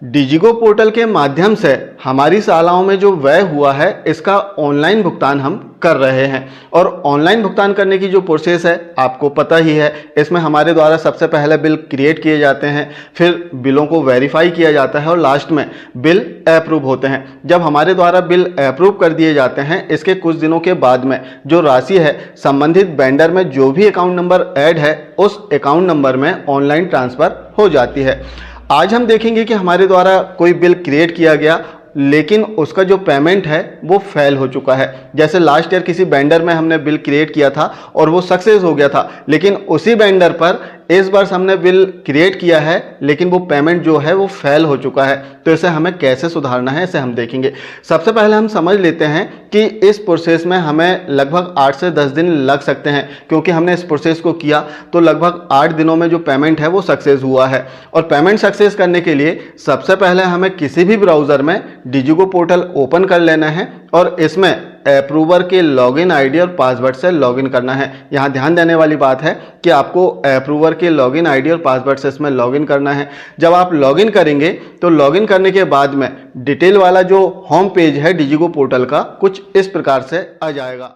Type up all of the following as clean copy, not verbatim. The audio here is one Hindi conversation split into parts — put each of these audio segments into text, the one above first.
डिजिगो पोर्टल के माध्यम से हमारी शालाओं में जो व्यय हुआ है इसका ऑनलाइन भुगतान हम कर रहे हैं। और ऑनलाइन भुगतान करने की जो प्रोसेस है आपको पता ही है। इसमें हमारे द्वारा सबसे पहले बिल क्रिएट किए जाते हैं, फिर बिलों को वेरीफाई किया जाता है और लास्ट में बिल अप्रूव होते हैं। जब हमारे द्वारा बिल अप्रूव कर दिए जाते हैं, इसके कुछ दिनों के बाद में जो राशि है संबंधित वेंडर में जो भी अकाउंट नंबर ऐड है उस अकाउंट नंबर में ऑनलाइन ट्रांसफ़र हो जाती है। आज हम देखेंगे कि हमारे द्वारा कोई बिल क्रिएट किया गया लेकिन उसका जो पेमेंट है वो फेल हो चुका है। जैसे लास्ट ईयर किसी वेंडर में हमने बिल क्रिएट किया था और वो सक्सेस हो गया था, लेकिन उसी वेंडर पर इस बार हमने बिल क्रिएट किया है लेकिन वो पेमेंट जो है वो फेल हो चुका है। तो इसे हमें कैसे सुधारना है इसे हम देखेंगे। सबसे पहले हम समझ लेते हैं कि इस प्रोसेस में हमें लगभग 8 से 10 दिन लग सकते हैं, क्योंकि हमने इस प्रोसेस को किया तो लगभग 8 दिनों में जो पेमेंट है वो सक्सेस हुआ है। और पेमेंट सक्सेस करने के लिए सबसे पहले हमें किसी भी ब्राउज़र में डिजिगो पोर्टल ओपन कर लेना है और इसमें अप्रूवर के लॉगिन आईडी और पासवर्ड से लॉगिन करना है। यहाँ ध्यान देने वाली बात है कि आपको अप्रूवर के लॉगिन आईडी और पासवर्ड से इसमें लॉगिन करना है। जब आप लॉगिन करेंगे तो लॉगिन करने के बाद में डिटेल वाला जो होम पेज है डिजिगो पोर्टल का कुछ इस प्रकार से आ जाएगा।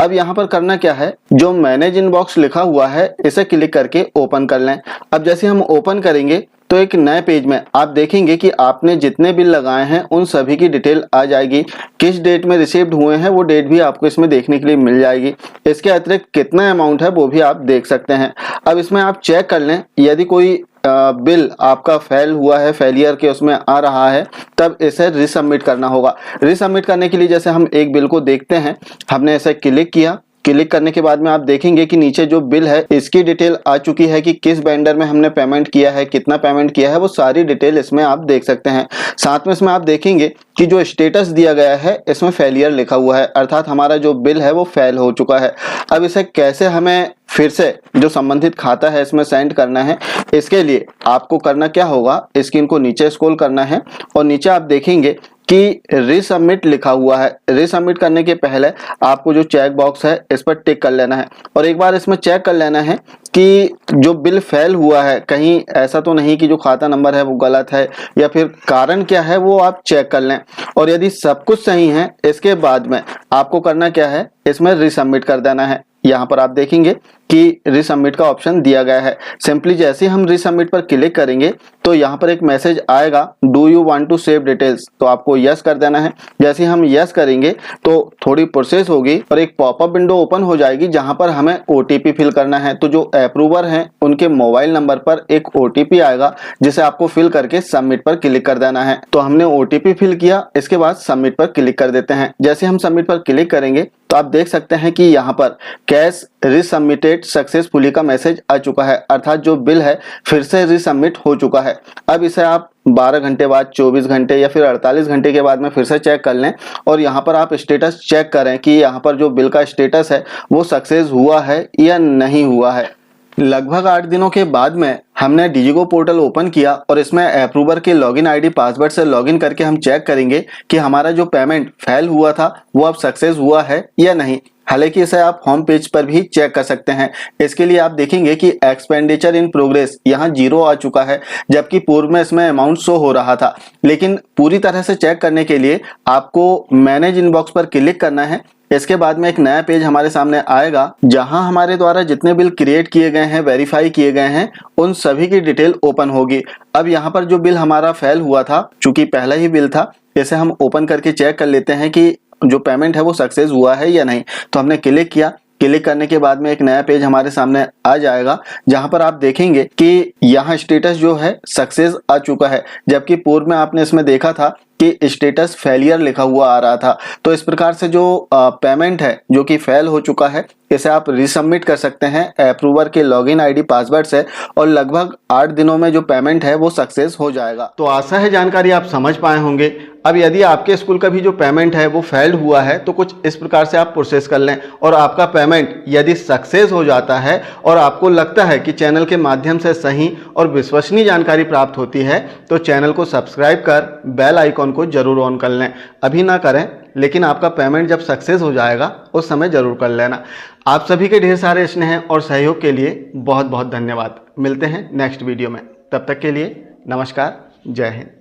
अब यहाँ पर करना क्या है, जो मैनेज इनबॉक्स लिखा हुआ है इसे क्लिक करके ओपन कर लें। अब जैसे हम ओपन करेंगे तो एक नए पेज में आप देखेंगे कि आपने जितने बिल लगाए हैं उन सभी की डिटेल आ जाएगी। किस डेट में रिसीव्ड हुए हैं वो डेट भी आपको इसमें देखने के लिए मिल जाएगी। इसके अतिरिक्त कितना अमाउंट है वो भी आप देख सकते हैं। अब इसमें आप चेक कर लें, यदि कोई बिल आपका फेल हुआ है, फेलियर के उसमें आ रहा है, तब इसे रीसबमिट करना होगा। रीसबमिट करने के लिए जैसे हम एक बिल को देखते हैं, हमने इसे क्लिक किया। क्लिक करने के बाद में आप देखेंगे कि नीचे जो बिल है इसकी डिटेल आ चुकी है कि किस वेंडर में हमने पेमेंट किया है, कितना पेमेंट किया है, वो सारी डिटेल इसमें आप देख सकते हैं। साथ में इसमें आप देखेंगे कि जो स्टेटस दिया गया है इसमें फेलियर लिखा हुआ है, अर्थात हमारा जो बिल है वो फेल हो चुका है। अब इसे कैसे हमें फिर से जो संबंधित खाता है इसमें सेंड करना है, इसके लिए आपको करना क्या होगा, स्क्रीन को नीचे स्क्रॉल करना है और नीचे आप देखेंगे कि रीसबमिट लिखा हुआ है। रीसबमिट करने के पहले आपको जो चेक बॉक्स है इस पर टिक कर लेना है और एक बार इसमें चेक कर लेना है कि जो बिल फेल हुआ है कहीं ऐसा तो नहीं कि जो खाता नंबर है वो गलत है या फिर कारण क्या है वो आप चेक कर लें। और यदि सब कुछ सही है इसके बाद में आपको करना क्या है, इसमें रीसबमिट कर देना है। यहाँ पर आप देखेंगे कि रीसबमिट का ऑप्शन दिया गया है। सिंपली जैसे हम रीसबमिट पर क्लिक करेंगे तो यहाँ पर एक मैसेज आएगा, do you want to save details, तो आपको यस कर देना है। जैसे हम यस करेंगे तो थोड़ी प्रोसेस होगी और एक पॉपअप विंडो ओपन हो जाएगी जहाँ पर हमें ओटीपी फिल करना है। तो जो अप्रूवर हैं उनके मोबाइल नंबर पर एक ओटीपी आएगा जिसे आपको फिल करके सबमिट पर क्लिक कर देना है। तो हमने ओटीपी फिल किया, इसके बाद सबमिट पर क्लिक कर देते हैं। जैसे हम सबमिट पर क्लिक करेंगे तो आप देख सकते हैं कि यहाँ पर कैश रीसबमिटेड सक्सेसफुली का मैसेज आ चुका है, अर्थात जो बिल है फिर से रीसबमिट हो चुका है। अब इसे आप 12 घंटे बाद, 24 घंटे या फिर 48 घंटे के बाद में फिर से चेक कर लें और यहाँ पर आप स्टेटस चेक करें कि यहाँ पर जो बिल का स्टेटस है वो सक्सेस हुआ है या नहीं हुआ है। लगभग 8 दिनों के बाद में हमने डिजिगो पोर्टल ओपन किया और इसमें अप्रूवर के लॉगिन आईडी पासवर्ड से लॉगिन करके हम चेक करेंगे कि हमारा जो पेमेंट फेल हुआ था वो अब सक्सेस हुआ है या नहीं। हालांकि इसे आप होम पेज पर भी चेक कर सकते हैं। इसके लिए आप देखेंगे कि एक्सपेंडिचर इन प्रोग्रेस यहाँ 0 आ चुका है, जबकि पूर्व में इसमें अमाउंट शो हो रहा था। लेकिन पूरी तरह से चेक करने के लिए आपको मैनेज इनबॉक्स पर क्लिक करना है। इसके बाद में एक नया पेज हमारे सामने आएगा जहां हमारे द्वारा जितने बिल क्रिएट किए गए हैं, वेरीफाई किए गए हैं, उन सभी की डिटेल ओपन होगी। अब यहाँ पर जो बिल हमारा फेल हुआ था, चूंकि पहला ही बिल था, इसे हम ओपन करके चेक कर लेते हैं कि जो पेमेंट है वो सक्सेस हुआ है या नहीं। तो हमने क्लिक किया। क्लिक करने के बाद में एक नया पेज हमारे सामने आ जाएगा जहां पर आप देखेंगे कि यहाँ स्टेटस जो है सक्सेस आ चुका है, जबकि पूर्व में आपने इसमें देखा था कि स्टेटस फेलियर लिखा हुआ आ रहा था। तो इस प्रकार से जो पेमेंट है जो कि फेल हो चुका है इसे आप रीसबमिट कर सकते हैं अप्रूवर के लॉगिन आईडी पासवर्ड से और लगभग 8 दिनों में जो पेमेंट है वो सक्सेस हो जाएगा। तो आशा है जानकारी आप समझ पाए होंगे। अब यदि आपके स्कूल का भी जो पेमेंट है वो फेल्ड हुआ है तो कुछ इस प्रकार से आप प्रोसेस कर लें और आपका पेमेंट यदि सक्सेस हो जाता है और आपको लगता है कि चैनल के माध्यम से सही और विश्वसनीय जानकारी प्राप्त होती है तो चैनल को सब्सक्राइब कर बेल आइकॉन को जरूर ऑन कर लें। अभी ना करें, लेकिन आपका पेमेंट जब सक्सेस हो जाएगा उस समय जरूर कर लेना। आप सभी के ढेर सारे स्नेह और सहयोग के लिए बहुत बहुत धन्यवाद। मिलते हैं नेक्स्ट वीडियो में, तब तक के लिए नमस्कार, जय हिंद।